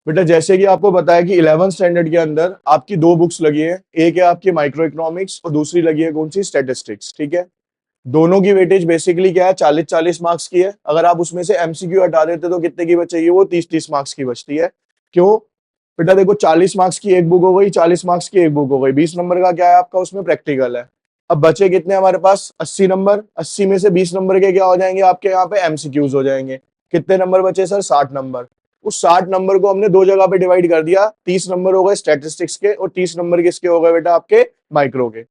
बेटा जैसे कि आपको बताया कि 11th स्टैंडर्ड के अंदर आपकी दो बुक्स लगी हैं, एक है आपकी माइक्रो इकोनॉमिक्स और दूसरी लगी है कौन सी, स्टैटिस्टिक्स। ठीक है, दोनों की वेटेज बेसिकली क्या है, 40-40 मार्क्स की है। अगर आप उसमें से एमसीक्यू हटा देते तो कितने की बचेगी, वो 30-30 मार्क्स की बचती है। क्यों बेटा, देखो 40 मार्क्स की एक बुक हो गई, 40 मार्क्स की एक बुक हो गई, 20 नंबर का क्या है आपका उसमें प्रैक्टिकल है। अब बचे कितने हमारे पास, 80 नंबर। 80 में से 20 नंबर के क्या हो जाएंगे आपके यहाँ पे, एमसीक्यूज हो जाएंगे। कितने नंबर बचे सर, 60 नंबर। उस 60 नंबर को हमने दो जगह पे डिवाइड कर दिया, 30 नंबर हो गए स्टैटिस्टिक्स के और 30 नंबर किसके हो गए बेटा, आपके माइक्रो के।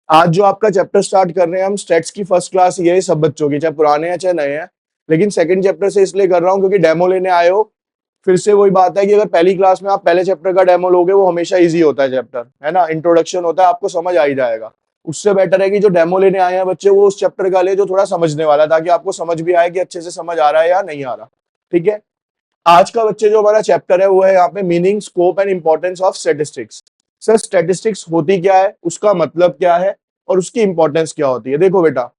आज जो आपका चैप्टर स्टार्ट कर रहे हैं हम, स्टेट्स की फर्स्ट क्लास ये है सब बच्चों की, चाहे पुराने हैं चाहे नए हैं। लेकिन सेकंड चैप्टर से इसलिए कर रहा हूँ क्योंकि डेमो लेने आए हो। फिर से वही बात है कि अगर पहली क्लास में आप पहले चैप्टर का डेमो लोगे, वो हमेशा इजी होता है चैप्टर, है ना, इंट्रोडक्शन होता है, आपको समझ आ ही जाएगा। उससे बेटर है कि जो डेमो लेने आए हैं बच्चे, वो उस चैप्टर का ले जो थोड़ा समझने वाला है, ताकि आपको समझ भी आए कि अच्छे से समझ आ रहा है या नहीं आ रहा। ठीक है, आज का बच्चे जो हमारा चैप्टर है वो है यहाँ पे meaning, scope and importance of statistics. Sir statistics होती क्या है, उसका मतलब क्या है और उसकी इंपॉर्टेंस क्या होती है। देखो बेटा,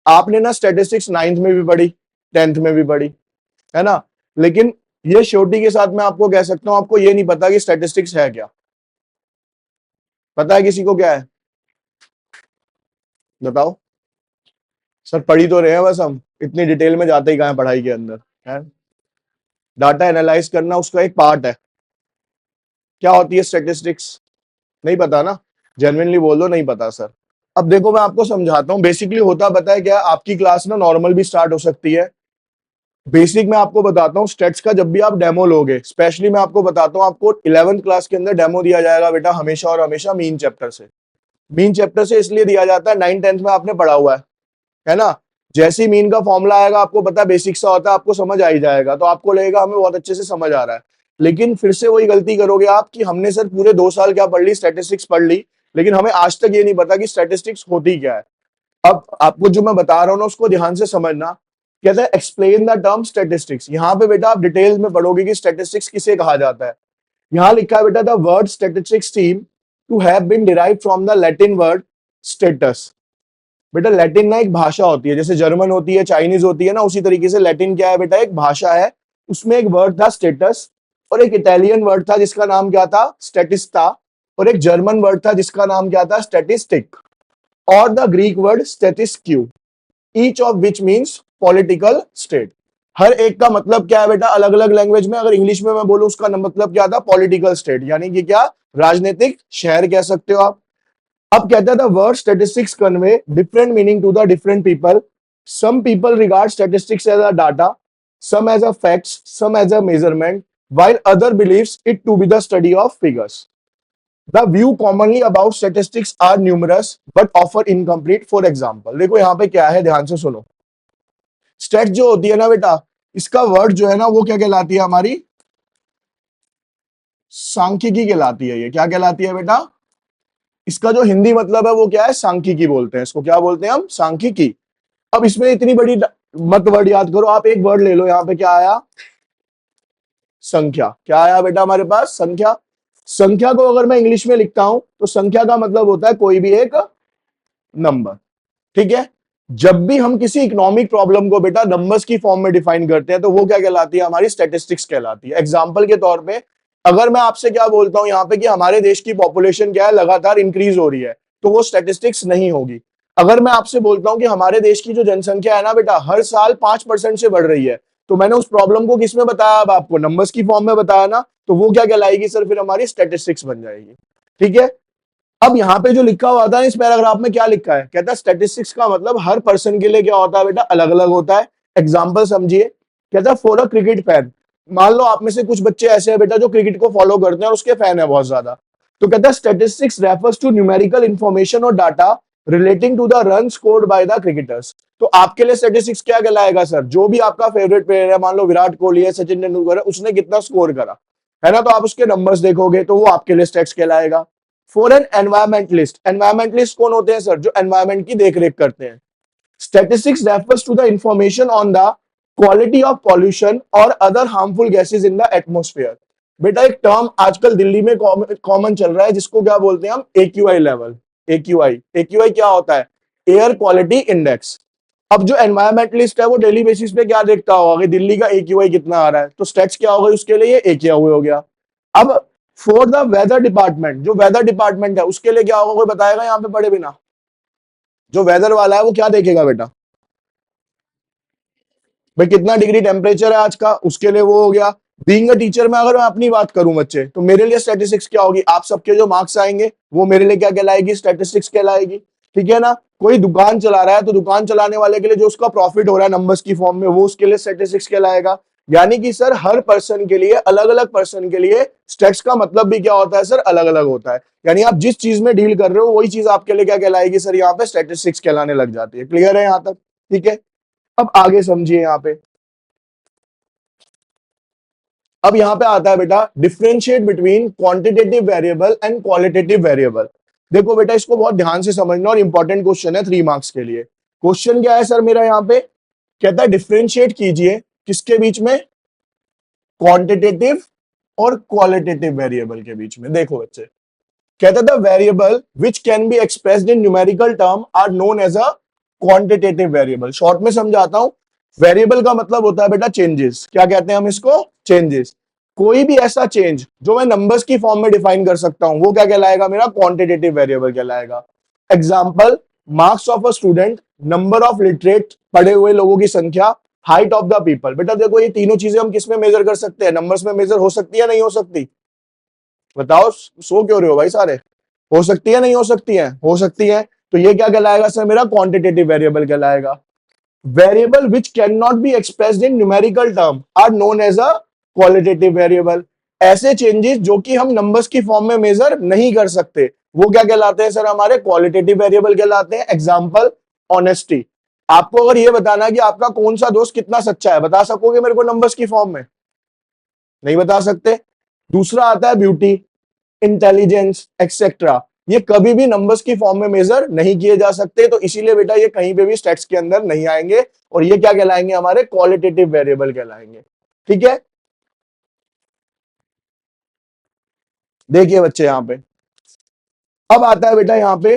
आपने ना स्टैटिस्टिक्स 9th में भी पढ़ी, 10th में भी पढ़ी, है ना, लेकिन ये श्योरिटी के साथ मैं आपको कह सकता हूं, आपको ये नहीं पता कि स्टैटिस्टिक्स है क्या। पता है किसी को क्या है, बताओ। सर पढ़ी तो रहे हैं, बस हम इतनी डिटेल में जाते ही कहां हैं पढ़ाई के अंदर, है। डाटा एनालाइज करना उसका एक पार्ट है। क्या होती है स्टैटिस्टिक्स, नहीं पता ना, जेन्युइनली बोल दो नहीं पता सर। अब देखो मैं आपको समझाता हूँ, बेसिकली होता पता है क्या, आपकी क्लास ना नॉर्मल भी स्टार्ट हो सकती है। बेसिक मैं आपको बताता हूँ, स्टेट्स का जब भी आप डेमो लोगे, स्पेशली मैं आपको बताता हूँ, आपको 11th क्लास के अंदर डेमो दिया जाएगा बेटा हमेशा और हमेशा मीन चैप्टर से। मीन चैप्टर से इसलिए दिया जाता है, 9th-10th में आपने पढ़ा हुआ है ना। जैसे ही मीन का फॉर्मूला आएगा, आपको पता बेसिक सा होता है, आपको समझ आ ही जाएगा, तो आपको लगेगा हमें बहुत अच्छे से समझ आ रहा है। लेकिन फिर से वही गलती करोगे आप कि हमने सर पूरे 2 साल क्या पढ़ ली, स्टैटिस्टिक्स पढ़ ली, लेकिन हमें आज तक ये नहीं पता कि स्टैटिस्टिक्स होती क्या है। अब आपको जो मैं बता रहा हूँ ना, उसको ध्यान से समझना। कहता है एक्सप्लेन द टर्म स्टैटिस्टिक्स। यहाँ पे बेटा आप डिटेल्स में पढ़ोगे कि स्टैटिस्टिक्स किसे कहा जाता है। यहाँ लिखा है बेटा, the word statistics seem to have been derived from the Latin word status. बेटा लैटिन ना एक भाषा होती है, जैसे जर्मन होती है, चाइनीज होती है ना, उसी तरीके से लैटिन क्या है बेटा, एक भाषा है। उसमें एक वर्ड था स्टेटस, और एक इटालियन वर्ड था जिसका नाम क्या था, स्टैटिस्टा, और एक जर्मन वर्ड था जिसका नाम क्या था, स्टैटिस्टिक, और the Greek word statistique, each of which means political state. हर एक का मतलब क्या है बेटा, अलग अलग लैंग्वेज में। अगर इंग्लिश में मैं बोलूं उसका मतलब क्या था, पॉलिटिकल स्टेट, यानी कि क्या, राजनीतिक शहर कह सकते हो आप। अब कहता था word statistics convey different meaning to the different people. Some people regard statistics as a data, some as a facts, some as a measurement, while other believes it to be the study of figures. The view commonly about statistics are numerous but often incomplete. For example, देखो यहाँ पे क्या है, ध्यान से सुनो। State जो होती है ना बेटा, इसका वर्ड जो है ना वो क्या कहलाती है हमारी, सांख्यिकी कहलाती है। ये क्या कहलाती है बेटा, इसका जो हिंदी मतलब है वो क्या है, सांख्यिकी बोलते हैं इसको। क्या बोलते हैं हम, सांख्यिकी। अब इसमें इतनी बड़ी मत वर्ड याद करो, आप एक वर्ड ले लो, यहाँ पे क्या आया, संख्या। क्या आया बेटा हमारे पास, संख्या। संख्या को अगर मैं इंग्लिश में लिखता हूं तो संख्या का मतलब होता है कोई भी एक नंबर। ठीक है, जब भी हम किसी इकोनॉमिक प्रॉब्लम को बेटा नंबर्स की फॉर्म में डिफाइन करते हैं तो वो क्या कहलाती है, हमारी स्टैटिस्टिक्स कहलाती है। एग्जांपल के तौर पे अगर मैं आपसे क्या बोलता हूं यहाँ पे कि हमारे देश की पॉपुलेशन क्या है, लगातार इंक्रीज हो रही है, तो वो स्टैटिस्टिक्स नहीं होगी। अगर मैं आपसे बोलता हूं कि हमारे देश की जो जनसंख्या है ना बेटा, हर साल 5% से बढ़ रही है, तो मैंने उस प्रॉब्लम को किसमें बताया, अब आपको नंबर्स की फॉर्म में बताया ना, तो वो क्या कहलाएगी सर, फिर हमारी स्टैटिस्टिक्स बन जाएगी। ठीक है, अब यहाँ पे जो लिखा हुआ था इस पैराग्राफ में क्या लिखा है, कहता है स्टैटिस्टिक्स का मतलब हर पर्सन के लिए क्या होता है बेटा, अलग अलग होता है। एग्जांपल समझिए, कहता है फॉर अ क्रिकेट फैन। मान लो आप में से कुछ बच्चे ऐसे हैं बेटा जो क्रिकेट को फॉलो करते हैं और उसके फैन है बहुत ज्यादा, तो कहता है statistics refers to numerical information और data relating to the run scored by the cricketers. तो आपके लिए स्टैटिस्टिक्स क्या कहलाएगा सर, जो भी आपका फेवरेट प्लेयर है, मान लो विराट कोहली है, सचिन तेंदुलकर है, उसने कितना स्कोर करा, है ना, तो आप उसके नंबर्स देखोगे तो वो आपके लिए स्टैट्स कहलाएगा। फॉर एन एनवायरमेंटलिस्ट, एनवायरमेंटलिस्ट कौन होते हैं सर, जो एनवायरमेंट की देखरेख करते हैं। Statistics refers to the information on the quality of pollution और other harmful gases in the atmosphere. बेटा एक टर्म आजकल दिल्ली में कॉमन चल रहा है, जिसको क्या बोलते हैं हम, एक्यूआई लेवल। एक्यूआई, एक्यूआई क्या होता है, एयर क्वालिटी इंडेक्स। अब जो एनवायरमेंटलिस्ट है वो डेली बेसिस पे क्या देखता होगा कि दिल्ली का एक्यूआई कितना आ रहा है, तो स्टेट्स क्या होगा उसके लिए, ये एक्यूआई हो गया। अब फॉर द वेदर डिपार्टमेंट, जो वेदर डिपार्टमेंट है उसके लिए क्या होगा, कोई बताएगा यहाँ पे पढ़े बिना? जो वेदर वाला है वो क्या देखेगा बेटा? भाई कितना डिग्री टेम्परेचर है आज का, उसके लिए वो हो गया। बीइंग अ टीचर में अगर मैं अपनी बात करूं बच्चे, तो मेरे लिए स्टैटिस्टिक्स क्या होगी, आप सबके जो मार्क्स आएंगे वो मेरे लिए क्या कहलाएगी, स्टैटिस्टिक्स कहलाएगी। ठीक है ना? कोई दुकान चला रहा है तो दुकान चलाने वाले के लिए जो उसका प्रॉफिट हो रहा है नंबर्स की फॉर्म में, वो उसके लिए स्टैटिस्टिक्स कहलाएगा। यानी कि सर हर पर्सन के लिए, अलग अलग पर्सन के लिए स्टैट्स का मतलब भी क्या होता है सर, अलग अलग होता है। यानी आप जिस चीज में डील कर रहे हो वही चीज आपके लिए क्या कहलाएगी सर, यहाँ पे स्टैटिस्टिक्स कहलाने लग जाती है। क्लियर है यहाँ तक? ठीक है, अब आगे समझिए यहाँ पे। अब यहां पे आता है बेटा differentiate between quantitative variable and qualitative variable. देखो बेटा इसको बहुत ध्यान से समझना, और इंपॉर्टेंट क्वेश्चन है 3 मार्क्स के लिए। क्वेश्चन क्या है सर मेरा यहाँ पे, कहता है डिफरेंशिएट कीजिए किसके बीच में, क्वांटिटेटिव और क्वालिटेटिव वेरिएबल के बीच में। देखो बच्चे, कहता है the variable which can be expressed in numerical term are known as a quantitative variable. Short में समझाता हूं, वेरिएबल का मतलब होता है बेटा चेंजेस। क्या कहते हैं हम इसको, चेंजेस। कोई भी ऐसा चेंज जो मैं नंबर्स की फॉर्म में डिफाइन कर सकता हूं वो क्या कहलाएगा, मेरा क्वांटिटेटिव वेरिएबल कहलाएगा। Example, marks of a student, number of literate, पढ़े हुए लोगों की संख्या, हाइट ऑफ द पीपल। बेटा देखो ये तीनों चीजें हम किस में मेजर कर सकते हैं, नंबर्स में मेजर हो सकती है नहीं हो सकती? बताओ, सो क्यों रहे हो भाई सारे? हो सकती है नहीं हो सकती है? हो सकती है। तो ये क्या कहलाएगा सर, मेरा क्वांटिटेटिव वेरिएबल कहलाएगा। Variable which can not be expressed in numerical term are known as a qualitative variable. ऐसे चेंजेस जो कि हम नंबर्स की फॉर्म में मेजर नहीं कर सकते वो क्या कहलाते हैं सर, हमारे क्वालिटेटिव वेरिएबल कहलाते हैं। Example, honesty. आपको अगर ये बताना है कि आपका कौन सा दोस्त कितना सच्चा है, बता सकोगे मेरे को नंबर्स की फॉर्म में? नहीं बता सकते। दूसरा आता है ब्यूटी, इंटेलिजेंस एक्सेट्रा। ये कभी भी नंबर्स की फॉर्म में मेजर नहीं किए जा सकते, तो इसीलिए बेटा ये कहीं पे भी स्टैट्स के अंदर नहीं आएंगे, और ये क्या कहलाएंगे, हमारे क्वालिटेटिव वेरिएबल कहलाएंगे। ठीक है, देखिए बच्चे यहां पे अब आता है बेटा यहाँ पे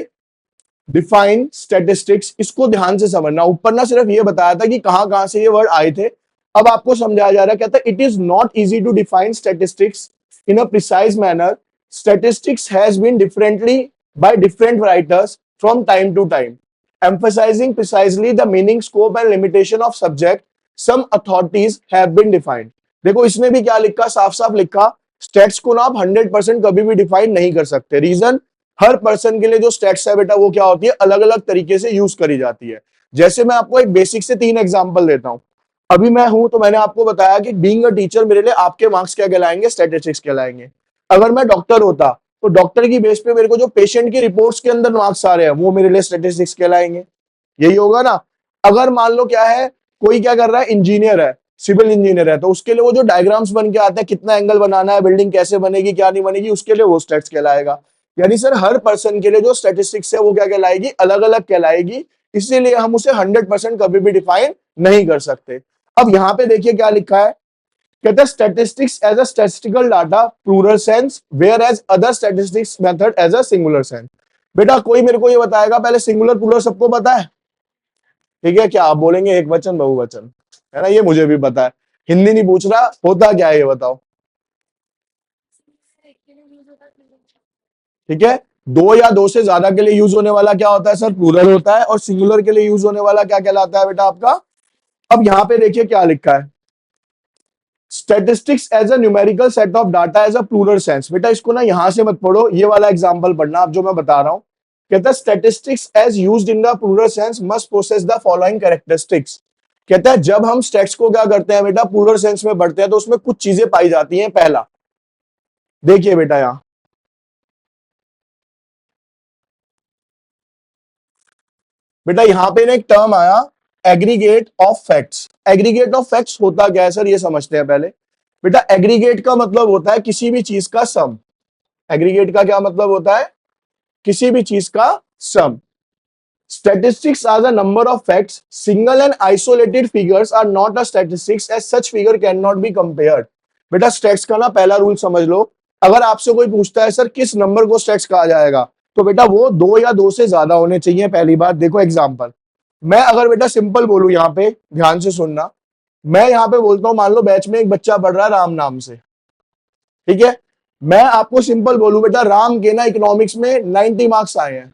डिफाइन स्टैटिस्टिक्स। इसको ध्यान से समझना, ऊपर ना सिर्फ ये बताया था कि कहां कहां से ये वर्ड आए थे, अब आपको समझाया जा रहा है। कहता है it is not easy to define statistics in a precise manner. Statistics has been differently by different writers from time to time, emphasizing precisely the meaning, scope and limitation of subject. Some authorities have been defined. देखो इसने भी क्या लिखा, साफ साफ लिखा, states को ना आप 100% कभी भी डिफाइन नहीं कर सकते। रीजन, हर पर्सन के लिए जो स्टेट्स है बेटा वो क्या होती है, अलग अलग तरीके से यूज करी जाती है। जैसे मैं आपको एक बेसिक से 3 एग्जांपल देता हूं। अभी मैं हूं तो मैंने आपको बताया कि बीइंग अ टीचर मेरे लिए आपके मार्क्स क्या कहलाएंगे, स्टैटिस्टिक्स कहलाएंगे। अगर मैं डॉक्टर होता तो डॉक्टर की बेस पे मेरे को जो पेशेंट की रिपोर्ट्स के अंदर मार्क्स आ रहे हैं वो मेरे लिए स्टैटिस्टिक्स कहलाएंगे। यही होगा ना? अगर मान लो क्या है, कोई क्या कर रहा है, इंजीनियर है, सिविल इंजीनियर है, तो उसके लिए वो जो डायग्राम्स बन के आते हैं, कितना एंगल बनाना है, बिल्डिंग कैसे बनेगी क्या नहीं बनेगी, उसके लिए वो स्टैट्स कहलाएगा। यानी सर हर पर्सन के लिए जो स्टैटिस्टिक्स है वो क्या कहलाएगी, अलग अलग कहलाएगी। इसीलिए हम उसे 100% कभी भी डिफाइन नहीं कर सकते। अब यहाँ पे देखिए क्या लिखा है, कहते हैं statistics as a statistical data plural sense, whereas other statistics method as a singular sense. बेटा कोई मेरे को ये बताएगा, पहले सिंगुलर प्लूरल सबको पता है? ठीक है, क्या आप बोलेंगे एक वचन बहुवचन, है ना? ये मुझे भी पता है, हिंदी नहीं पूछ रहा, होता क्या है ये बताओ। ठीक है, दो या दो से ज्यादा के लिए यूज होने वाला क्या होता है सर, प्लूरल होता है। और सिंगुलर के लिए यूज होने वाला क्या कहलाता है बेटा आपका? अब यहां पे देखिए क्या लिखा है, statistics as a numerical set of data as a plural sense. बेटा इसको ना यहां से मत पढ़ो, ये वाला एग्जांपल पढ़ना अब जो मैं बता रहा हूं। कहता है statistics as used in the plural sense must possess the following characteristics. कहता है जब हम स्टैट्स को क्या करते हैं बेटा, प्लूरल सेंस में पढ़ते हैं, तो उसमें कुछ चीजें पाई जाती हैं। पहला देखिए बेटा, यहां बेटा यहां पे ना एक टर्म आया, aggregate of facts. Aggregate of facts होता क्या है सर, ये समझते हैं पहले। बेटा एग्रीगेट का मतलब होता है किसी भी चीज का सम। एग्रीगेट का क्या मतलब होता है, किसी भी चीज का सम। Statistics are the number of facts. Single and isolated figures are not a statistics, as such figure cannot be compared. बेटा स्टैट्स का ना पहला रूल समझ लो, अगर आपसे कोई पूछता है सर किस नंबर को स्टैट्स कहा जाएगा, तो बेटा वो दो या दो से ज्यादा होने चाहिए। पहली बात देखो एग्जांपल, मैं अगर बेटा सिंपल बोलूं, यहाँ पे ध्यान से सुनना, मैं यहाँ पे बोलता हूं मान लो बैच में एक बच्चा पढ़ रहा है राम नाम से, ठीक है? मैं आपको सिंपल बोलूं बेटा, राम के ना इकोनॉमिक्स में 90 मार्क्स आए हैं,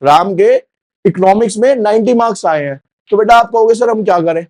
राम के इकोनॉमिक्स में 90 मार्क्स आए हैं। तो बेटा आप कहोगे सर हम क्या करें,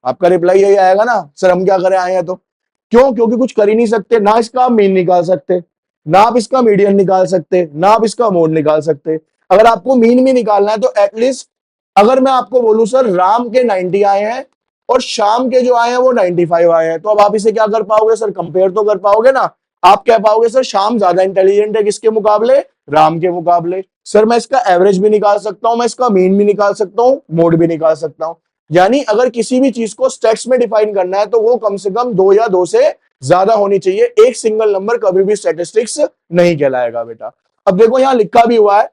आपका रिप्लाई यही आएगा ना, सर हम क्या करें आए हैं तो। क्यों? क्योंकि कुछ कर ही नहीं सकते, ना इसका आप मीन निकाल सकते, ना आप इसका मीडियन निकाल सकते, ना आप इसका मोड निकाल सकते। अगर आपको मीन भी निकालना है तो एटलीस्ट, अगर मैं आपको बोलूं सर राम के 90 आए हैं और शाम के जो आए हैं वो 95 आए हैं, तो अब आप इसे क्या कर पाओगे सर, कंपेयर तो कर पाओगे ना। आप कह पाओगे सर शाम ज्यादा इंटेलिजेंट है किसके मुकाबले, राम के मुकाबले। सर मैं इसका एवरेज भी निकाल सकता हूं, मैं इसका मीन भी निकाल सकता हूं, मोड भी निकाल सकता हूं। यानी अगर किसी भी चीज को स्टेट्स में डिफाइन करना है तो वो कम से कम 2 या 2 से ज्यादा होनी चाहिए। एक सिंगल नंबर कभी भी स्टैटिस्टिक्स नहीं कहलाएगा बेटा। अब देखो यहां लिखा भी हुआ है,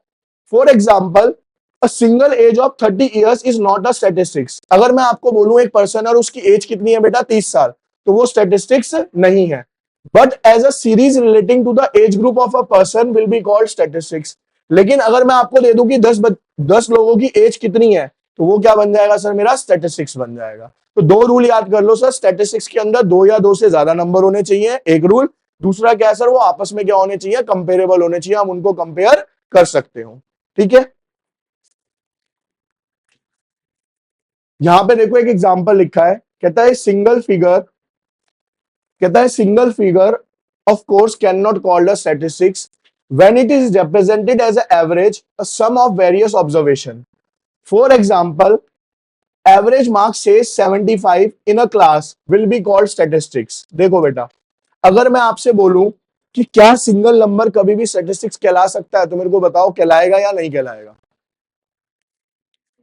for example a single age of 30 years is not a statistics. अगर मैं आपको बोलूं एक पर्सन और उसकी एज कितनी है बेटा 30 साल, तो वो स्टैटिस्टिक्स नहीं है। But as a series relating to the age group of a person will be called statistics. लेकिन अगर मैं आपको दे दूं कि 10 लोगों की एज कितनी है, तो वो क्या बन जाएगा सर, मेरा स्टैटिस्टिक्स बन जाएगा। तो 2 रूल याद कर लो सर, स्टैटिस्टिक्स के अंदर 2 या 2 से ज्यादा नंबर होने चाहिए, एक रूल। दूसरा क्या है सर, वो आपस में क्या होने चाहिए, कंपेरेबल होने चाहिए, हम उनको कंपेयर कर सकते हो। ठीक है, यहां पे देखो एक एग्जांपल लिखा है, कहता है सिंगल फिगर, कहता है single figure of course can not called a statistics when it is represented as a average a sum of various observation. For example average marks say 75 in a class will be called statistics. देखो बेटा, अगर मैं आपसे बोलूं कि क्या single number कभी भी स्टैटिस्टिक्स कहला सकता है, तो मेरे को बताओ कहलाएगा या नहीं कहलाएगा।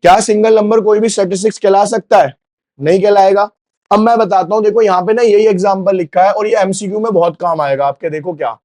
क्या सिंगल नंबर कोई भी स्टैटिस्टिक्स कहला सकता है? नहीं कहलाएगा। अब मैं बताता हूं, देखो यहां पे ना यही एग्जांपल लिखा है और ये एमसीक्यू में बहुत काम आएगा आपके। देखो क्या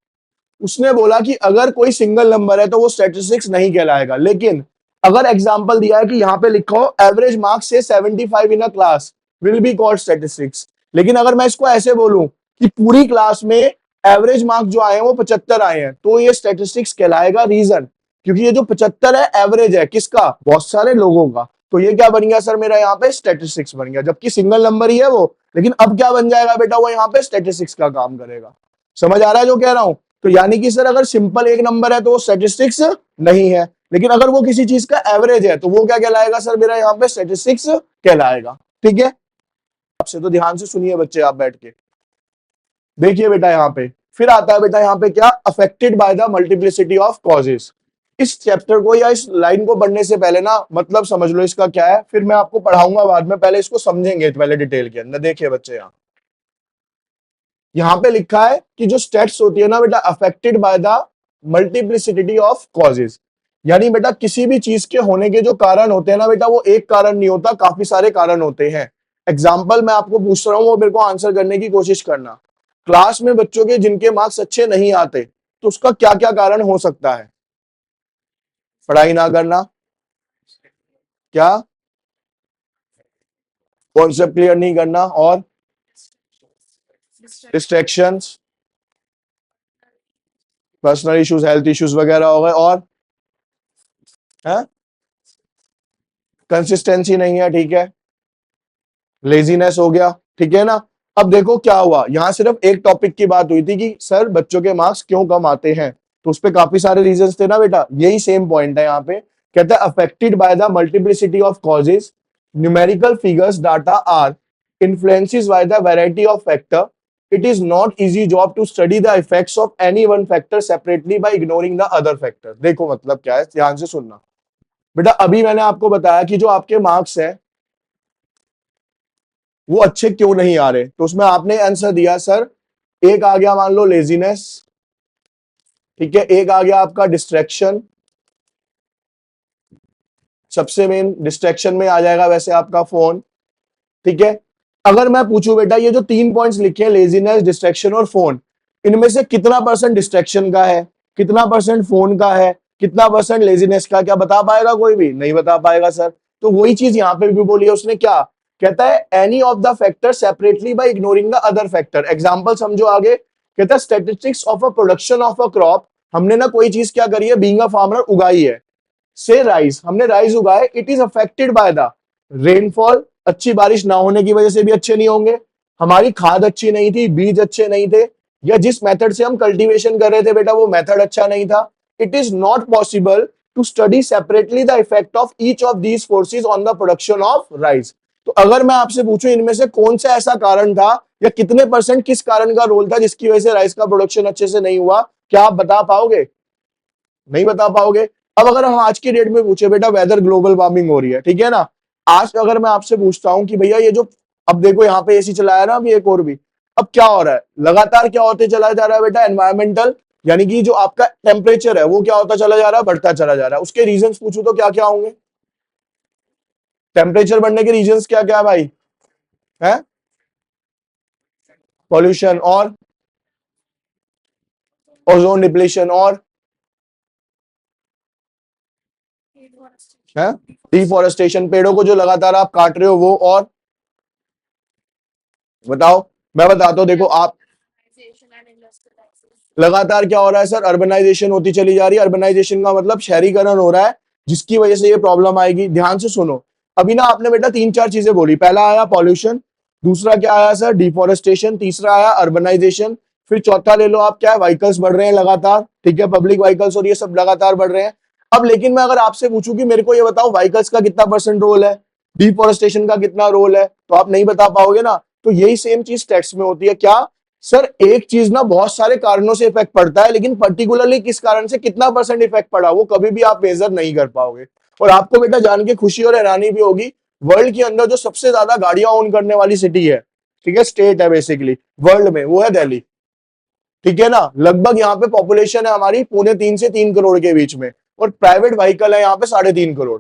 उसने बोला कि अगर कोई सिंगल नंबर है तो वो स्टैटिस्टिक्स नहीं कहलाएगा, लेकिन अगर एग्जांपल दिया है कि यहां पे लिखो average marks say 75 in a class will be called statistics. लेकिन अगर मैं इसको ऐसे बोलूं कि पूरी क्लास में एवरेज मार्क्स जो आए हैं वो 75 आए हैं, तो ये स्टैटिस्टिक्स कहलाएगा। रीजन, क्योंकि ये जो 75 है एवरेज है किसका, बहुत सारे लोगों का। तो ये क्या बन गया सर मेरा यहाँ पे स्टैटिस्टिक्स बन गया, जबकि सिंगल नंबर ही है वो। लेकिन अब क्या बन जाएगा बेटा, वो यहाँ पे स्टैटिस्टिक्स का काम करेगा। समझ आ रहा है जो कह रहा हूं? तो यानी कि सर अगर सिंपल एक नंबर है तो वो स्टैटिस्टिक्स नहीं है, लेकिन अगर वो किसी चीज का एवरेज है तो वो क्या कहलाएगा सर मेरा यहाँ पे स्टैटिस्टिक्स कहलाएगा। ठीक है, आपसे तो ध्यान से सुनिए बच्चे, आप बैठ के देखिए बेटा। यहाँ पे फिर आता है बेटा, यहाँ पे क्या, affected by the multiplicity of causes. इस चैप्टर को या इस लाइन को पढ़ने से पहले ना मतलब समझ लो इसका क्या है, फिर मैं आपको पढ़ाऊंगा बाद में, पहले इसको समझेंगे पहले डिटेल के अंदर। देखिए बच्चे, यहाँ पे लिखा है कि जो स्टेट्स होती है ना बेटा, affected by the multiplicity of causes. यानी बेटा किसी भी चीज के होने के जो कारण होते हैं ना बेटा, वो एक कारण नहीं होता, काफी सारे कारण होते हैं। एग्जाम्पल मैं आपको पूछ रहा हूं, वो मेरे को आंसर करने की कोशिश करना। क्लास में बच्चों के जिनके मार्क्स अच्छे नहीं आते, तो उसका क्या क्या कारण हो सकता है? पढ़ाई ना करना, क्या, कॉन्सेप्ट क्लियर नहीं करना, और distractions, personal issues, health issues वगैरह हो गए, और है कंसिस्टेंसी नहीं है, ठीक है, लेजीनेस हो गया, ठीक है ना। अब देखो क्या हुआ, यहां सिर्फ एक टॉपिक की बात हुई थी कि सर बच्चों के मार्क्स क्यों कम आते हैं, तो उस पर काफी सारे रीजंस थे ना बेटा। यही सेम पॉइंट है यहाँ पे, कहता है affected by the multiplicity of causes, numerical figures data are influences by the variety of factor, it is not easy job to study the effects of any one factor separately by ignoring the other factor. देखो मतलब क्या है, ध्यान से सुनना बेटा। अभी मैंने आपको बताया कि जो आपके मार्क्स है वो अच्छे क्यों नहीं आ रहे, तो उसमें आपने आंसर दिया सर, एक आ गया मान लो लेजीनेस, ठीक है, एक आ गया आपका डिस्ट्रैक्शन, सबसे मेन डिस्ट्रैक्शन में आ जाएगा वैसे आपका फोन, ठीक है। अगर मैं पूछूं बेटा ये जो 3 पॉइंट्स लिखे हैं, लेजीनेस, डिस्ट्रैक्शन और फोन, इनमें से कितना परसेंट डिस्ट्रैक्शन का है, कितना परसेंट फोन का है, कितना परसेंट लेजीनेस का, क्या बता पाएगा? कोई भी नहीं बता पाएगा सर। तो वही चीज यहां पे भी बोली है उसने, क्या कहता है, any of the factor separately by ignoring the other factor. Example समझो आगे, कहता है statistics of a production of a crop, हमने ना कोई चीज क्या करी है, बीइंग अ फार्मर उगाई है, से राइस, हमने राइस उगाए, it is affected by the rainfall, अच्छी बारिश ना होने की वजह से भी अच्छे नहीं होंगे, हमारी खाद अच्छी नहीं थी, बीज अच्छे नहीं थे, या जिस मेथड से हम कल्टीवेशन कर रहे थे बेटा वो मेथड अच्छा नहीं था। It is not possible to study separately the effect of each of these forces on the production of rice. तो अगर मैं आपसे पूछूं इनमें से कौन सा ऐसा कारण था या कितने परसेंट किस कारण का रोल था जिसकी वजह से राइस का प्रोडक्शन अच्छे से नहीं हुआ, क्या आप बता पाओगे? नहीं बता पाओगे। अब अगर हम आज की डेट में पूछे बेटा वेदर ग्लोबल वार्मिंग हो रही है, ठीक है ना, आज अगर मैं आपसे पूछता हूं कि भैया ये जो, अब देखो यहाँ पे एसी चलाया ना अभी एक और भी, अब क्या हो रहा है लगातार, क्या होते चला जा रहा है बेटा, एनवायरमेंटल यानी कि जो आपका टेम्परेचर है वो क्या होता चला जा रहा है, बढ़ता चला जा रहा है। उसके रीजंस पूछूं तो क्या क्या होंगे? टेम्परेचर बढ़ने के रीजंस क्या क्या है भाई? है पॉल्यूशन और ओजोन डिप्लीशन और है डिफोरेस्टेशन, पेड़ों को जो लगातार आप काट रहे हो वो, और बताओ। मैं बताता हूँ, देखो आप लगातार क्या हो रहा है सर, अर्बनाइजेशन होती चली जा रही है। अर्बनाइजेशन का मतलब शहरीकरण हो रहा है, जिसकी वजह से ये प्रॉब्लम आएगी। ध्यान से सुनो, अभी ना आपने बेटा तीन चार चीजें बोली, पहला आया पॉल्यूशन, दूसरा क्या आया सर, डिफोरेस्टेशन, तीसरा आया अर्बनाइजेशन, फिर चौथा ले लो आप क्या है, व्हीकल्स बढ़ रहे हैं लगातार, ठीक है, पब्लिक व्हीकल्स और ये सब लगातार बढ़ रहे हैं। अब लेकिन मैं अगर आपसे पूछूं कि मेरे को ये बताओ व्हीकल्स का कितना परसेंट रोल है, डिफोरेस्टेशन का कितना रोल है, तो आप नहीं बता पाओगे ना। तो यही सेम चीज टैक्स में होती है। क्या सर, एक चीज ना बहुत सारे कारणों से इफेक्ट पड़ता है, लेकिन पर्टिकुलरली किस कारण से कितना परसेंट इफेक्ट पड़ा वो कभी भी आप मेजर नहीं कर पाओगे। और आपको बेटा जान के खुशी और हैरानी भी होगी, वर्ल्ड के अंदर जो सबसे ज्यादा गाड़ियां ओन करने वाली सिटी है, ठीक है, स्टेट है बेसिकली वर्ल्ड में, वो है दिल्ली। ठीक है ना, लगभग यहाँ पे पॉपुलेशन है हमारी 2.5 से 3 करोड़ के बीच में, और प्राइवेट व्हीकल है यहाँ पे 3.5 करोड़।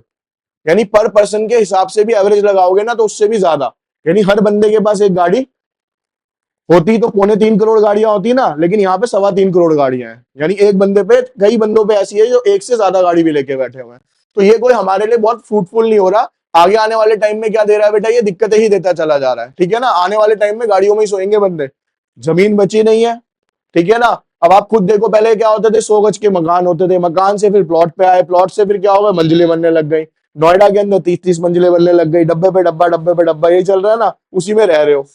यानी पर पर्सन के हिसाब से भी एवरेज लगाओगे ना तो उससे भी ज्यादा, यानी हर बंदे के पास एक गाड़ी होती तो 2.25 करोड़ गाड़ियां होती ना, लेकिन यहाँ पे 3.25 करोड़ गाड़ियां हैं। यानी एक बंदे पे, कई बंदों पे ऐसी है जो एक से ज्यादा गाड़ी भी लेके बैठे हुए हैं। तो ये कोई हमारे लिए बहुत फ्रूटफुल नहीं हो रहा। आगे आने वाले टाइम में क्या दे रहा है बेटा, ये दिक्कतें ही देता चला जा रहा है। ठीक है ना, आने वाले टाइम में गाड़ियों में ही सोएंगे बंदे, जमीन बची नहीं है। ठीक है ना, अब आप खुद देखो, पहले क्या होते थे, 100 गज के मकान होते थे, मकान से फिर प्लॉट पे आए, प्लॉट से फिर क्या होगा, मंजिलें बनने लग गई। नोएडा के अंदर 30-30 मंजिलें बनने लग गई, डब्बे पे डब्बा, डब्बे पे डब्बा, ये चल रहा है ना, उसी में रह रहे हो।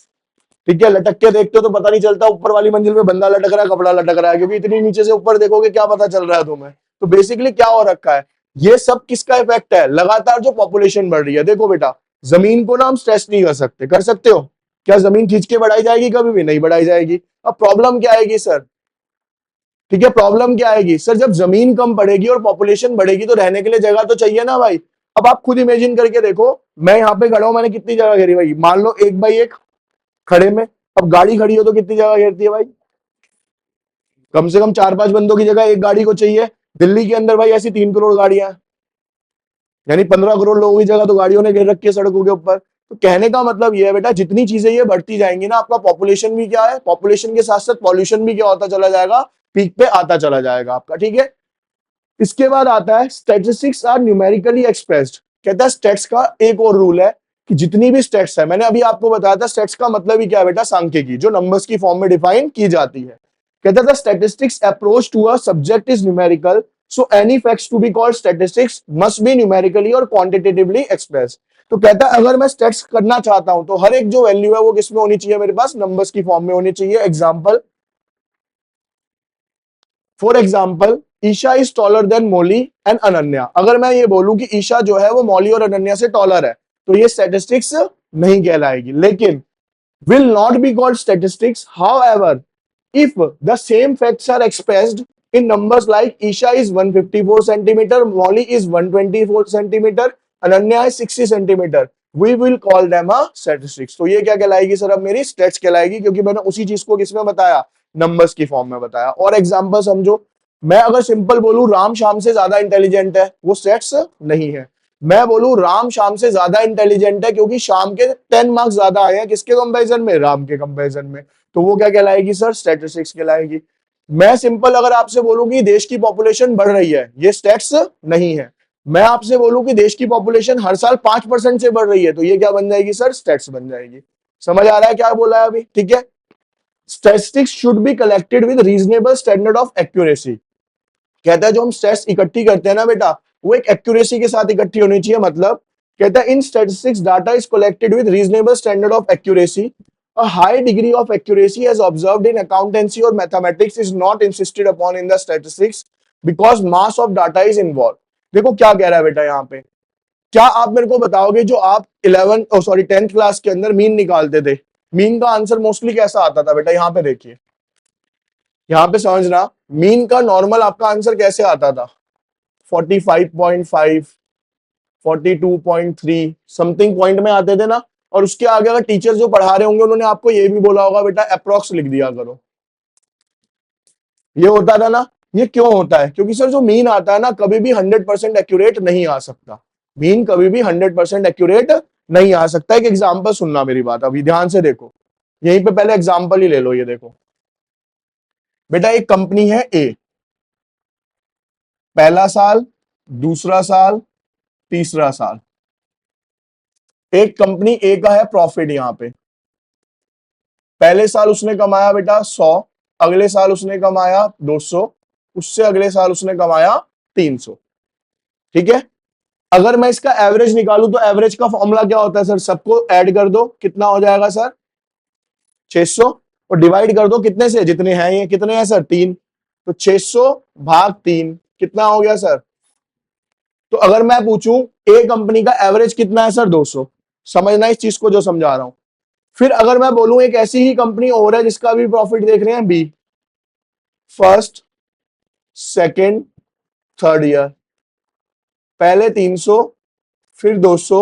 ठीक है, लटक के देखते हो तो पता नहीं चलता ऊपर वाली मंजिल में बंदा लटक रहा है, कपड़ा लटक रहा है, क्योंकि इतनी नीचे से ऊपर देखोगे क्या पता चल रहा है तुम्हें। तो बेसिकली क्या हो रखा है, ये सब किसका इफेक्ट है, लगातार जो पॉपुलेशन बढ़ रही है। देखो बेटा, जमीन को ना हम स्ट्रेच नहीं कर सकते, कर सकते हो क्या? जमीन खींच के बढ़ाई जाएगी? कभी भी नहीं बढ़ाई जाएगी। अब प्रॉब्लम क्या आएगी सर, ठीक है, प्रॉब्लम क्या आएगी सर, जब जमीन कम पड़ेगी और पॉपुलेशन बढ़ेगी तो रहने के लिए जगह तो चाहिए ना भाई। अब आप खुद इमेजिन करके देखो, मैं यहाँ पे खड़ा हूं, मैंने कितनी जगह घेरी भाई, मान लो 1 बाई 1 खड़े में। अब गाड़ी खड़ी हो तो कितनी जगह घेरती है भाई, कम से कम 4-5 बंदों की जगह एक गाड़ी को चाहिए। दिल्ली के अंदर भाई ऐसी 3 करोड़ गाड़ियां हैं, यानी 15 करोड़ लोगों की जगह तो गाड़ियों ने घेर रखी है सड़कों के ऊपर। तो कहने का मतलब ये है बेटा, जितनी चीजें ये बढ़ती जाएंगी ना, आपका पॉपुलेशन भी क्या है, पॉपुलेशन के साथ साथ पॉल्यूशन भी क्या होता चला जाएगा, पीक पे आता चला जाएगा आपका। ठीक है, इसके बाद आता है स्टैटिस्टिक्स आर न्यूमेरिकली एक्सप्रेस्ड। कहता है स्टेट्स का एक और रूल है कि जितनी भी स्टेट्स है, मैंने अभी आपको बताया था स्टेट्स का मतलब ही क्या है बेटा, सांख्यिकी, जो नंबर्स की फॉर्म में डिफाइन की जाती है। कहता था statistics approach to a subject is numerical, so any facts to be called statistics must be numerically और क्वांटिटेटिवली एक्सप्रेस। तो कहता है अगर मैं स्टेट्स करना चाहता हूं तो हर एक जो वैल्यू है वो किसमें होनी चाहिए, मेरे पास नंबर्स की फॉर्म में होनी चाहिए। Example, for example, Isha is taller than Mouli and Ananya. अगर मैं ये बोलूं कि ईशा जो है वो मौली और अनन्या से टॉलर है, तो ये स्टैटिस्टिक्स नहीं कहलाएगी, लेकिन will not be called statistics. However, if the same facts are expressed in numbers like Isha is 154 centimeter, Molly is 124 centimeter, Ananya is 60 centimeter, we will call them a statistics. तो ये क्या कहलाएगी sir, अब मेरी states कहलाएगी, क्योंकि मैंने उसी चीज को किसमें बताया, नंबर्स की फॉर्म में बताया। और एग्जांपल समझो, मैं अगर सिंपल बोलूं राम शाम से ज्यादा इंटेलिजेंट है, वो स्टेट्स नहीं है। मैं बोलूं राम शाम से ज्यादा इंटेलिजेंट है क्योंकि शाम के 10 मार्क्स ज्यादा आए हैं, किसके कंपैरिजन में, राम के कंपैरिजन में, तो वो क्या कहलाएगी सर, स्टैटिस्टिक्स कहलाएगी। मैं सिंपल अगर आपसे बोलूं कि देश की पॉपुलेशन बढ़ रही है, ये स्टैट्स नहीं है। मैं आपसे बोलूं कि देश की पॉपुलेशन हर साल 5% से बढ़ रही है, तो ये क्या बन जाएगी सर, स्टैट्स बन जाएगी। समझ आ रहा है क्या बोला है अभी? ठीक है, statistics should be collected with reasonable standard of accuracy. कहता है जो हम स्टेट्स इकट्ठी करते हैं ना बेटा, वो एक एक्यूरेसी के साथ इकट्ठी होनी चाहिए। मतलब कहता है इन statistics data is collected with reasonable standard of accuracy A high degree of accuracy as observed in accountancy or mathematics is not insisted upon in the statistics because mass of data is involved. देखो क्या कह रहा है बेटा यहाँ पे, क्या आप मेरे को बताओगे जो आप 10th क्लास के अंदर मीन निकालते थे, मीन का आंसर मोस्टली कैसा आता था बेटा? यहाँ पे देखिए, यहाँ पे समझना, मीन का नॉर्मल आपका आंसर कैसे आता था? 45.5, 42.3 समथिंग पॉइंट में आते थे ना। और उसके आगे अगर टीचर जो पढ़ा रहे होंगे उन्होंने आपको ये भी बोला होगा बेटा अप्रोक्स लिख दिया करो। ये होता था ना। ये क्यों होता है? क्योंकि सर जो मीन आता है ना कभी भी 100% एक्यूरेट नहीं आ सकता। मीन कभी भी 100% एक्यूरेट नहीं आ सकता। एक एग्जांपल सुनना मेरी बात, अभी ध्यान से देखो, यहीं पे पहले एग्जांपल ही ले लो। ये देखो बेटा, एक कंपनी है ए, पहला साल, दूसरा साल, तीसरा साल। एक कंपनी ए का है प्रॉफिट, यहां पे पहले साल उसने कमाया बेटा 100, अगले साल उसने कमाया 200, उससे अगले साल उसने कमाया 300। ठीक है, अगर मैं इसका एवरेज निकालूं तो एवरेज का फॉर्मूला क्या होता है सर? सबको ऐड कर दो, कितना हो जाएगा सर? 600, और डिवाइड कर दो कितने से? जितने हैं ये कितने हैं सर? 3। तो 600 भाग 3 कितना हो गया सर? तो अगर मैं पूछूं ए कंपनी का एवरेज कितना है सर? 200। समझना इस चीज को जो समझा रहा हूं। फिर अगर मैं बोलूं एक ऐसी ही कंपनी और है जिसका भी प्रॉफिट देख रहे हैं B, first, second, third year, पहले 300, फिर 200,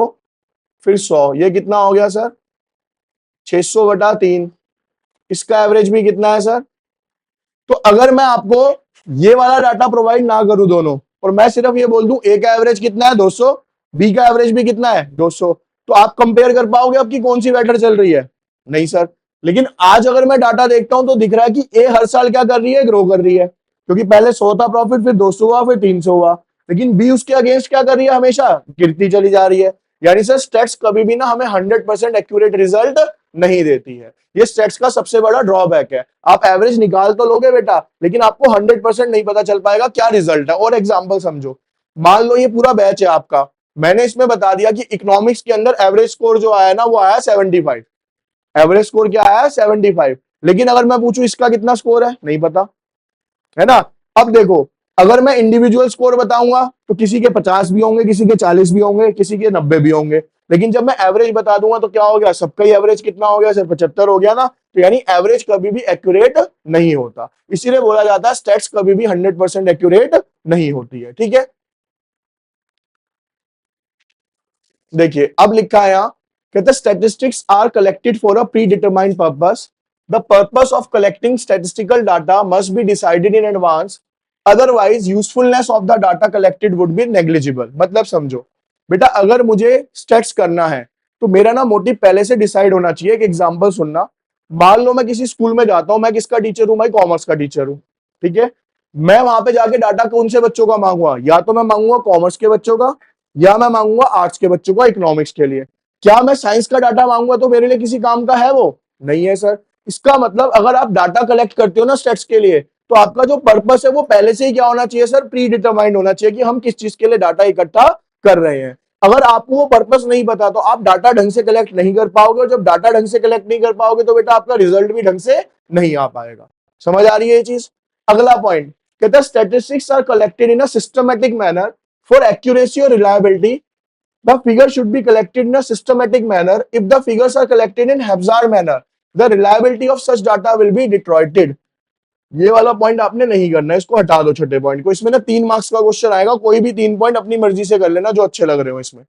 फिर 100, ये कितना हो गया सर? 600 बटा 3। इसका एवरेज भी कितना है सर? तो अगर मैं आपको ये वाला डाटा प्रोवाइड ना करूं दोनों, और मैं सिर्फ ये बोल दूं ए का एवरेज कितना है? 200, बी का एवरेज भी कितना है? 200, तो आप कंपेयर कर पाओगे आपकी कौन सी बेटर चल रही है? नहीं सर। लेकिन आज अगर मैं डाटा देखता हूं तो दिख रहा है कि ए हर साल क्या कर रही है? ग्रो कर रही है, क्योंकि पहले 100 था प्रॉफिट, फिर 200 हुआ, फिर 300 हुआ। लेकिन बी उसके अगेंस्ट क्या कर रही है? हमेशा गिरती चली जा रही है। यानी सर स्टैट्स कभी भी ना हमें 100% एक्यूरेट रिजल्ट नहीं देती है। ये स्टैट्स का सबसे बड़ा ड्रॉबैक है। आप एवरेज निकाल तो लोगे बेटा, लेकिन आपको 100% नहीं पता चल पाएगा क्या रिजल्ट है। और एग्जांपल समझो, मान लो ये पूरा बैच है आपका, मैंने इसमें बता दिया कि इकोनॉमिक्स के अंदर एवरेज स्कोर जो आया ना वो आया 75। एवरेज स्कोर क्या आया? 75। लेकिन अगर मैं पूछूं इसका कितना स्कोर है, नहीं पता, है ना। अब देखो, अगर मैं इंडिविजुअल स्कोर बताऊंगा तो किसी के 50 भी होंगे, किसी के 40 भी होंगे, किसी के 90 भी होंगे। लेकिन जब मैं एवरेज बता दूंगा तो क्या हो गया? सबका ही एवरेज कितना हो गया सर? 75 हो गया ना। तो यानी एवरेज कभी भी एक्यूरेट नहीं होता, इसीलिए बोला जाता है स्टैट्स कभी भी 100% एक्यूरेट नहीं होती है। ठीक है, देखिए अब लिखा है यहां, कहते हैं statistics are collected for a predetermined purpose. The purpose of collecting statistical data must be decided in advance, otherwise usefulness of the data collected would be negligible. मतलब समझो बेटा, अगर मुझे स्टैट्स करना है तो मेरा ना मोटिव पहले से डिसाइड होना चाहिए। एक एग्जांपल सुनना, मान लो मैं किसी स्कूल में जाता हूं, मैं किसका टीचर हूं? मैं कॉमर्स का टीचर हूं। ठीक है, मैं वहां पे जाके डाटा कौन से बच्चों का मांगूंगा? या तो मैं मांगूंगा कॉमर्स के बच्चों का, या मैं मांगूंगा आर्ट्स के बच्चों का इकोनॉमिक्स के लिए। क्या मैं साइंस का डाटा मांगूंगा तो मेरे लिए किसी काम का है? वो नहीं है सर। इसका मतलब अगर आप डाटा कलेक्ट करते हो ना स्टेट्स के लिए, तो आपका जो पर्पस है वो पहले से ही क्या होना चाहिए सर? प्री डिटरमाइंड होना चाहिए कि हम किस चीज के लिए डाटा इकट्ठा कर रहे हैं। अगर आपको वो पर्पस नहीं पता तो आप डाटा ढंग से कलेक्ट नहीं कर पाओगे, और जब डाटा ढंग से कलेक्ट नहीं कर पाओगे तो बेटा आपका रिजल्ट भी ढंग से नहीं आ पाएगा। समझ आ रही है ये चीज? अगला पॉइंट कहता है statistics are collected in a systematic manner for accuracy और reliability. The figure should be collected in a systematic manner. If the figures are collected in haphazard manner, the reliability of such data will be deteriorated. ये वाला point आपने नहीं करना है, इसको हटा दो छठे पॉइंट को। इसमें ना 3 मार्क्स का क्वेश्चन आएगा, कोई भी 3 पॉइंट अपनी मर्जी से कर लेना जो अच्छे लग रहे हो इसमें।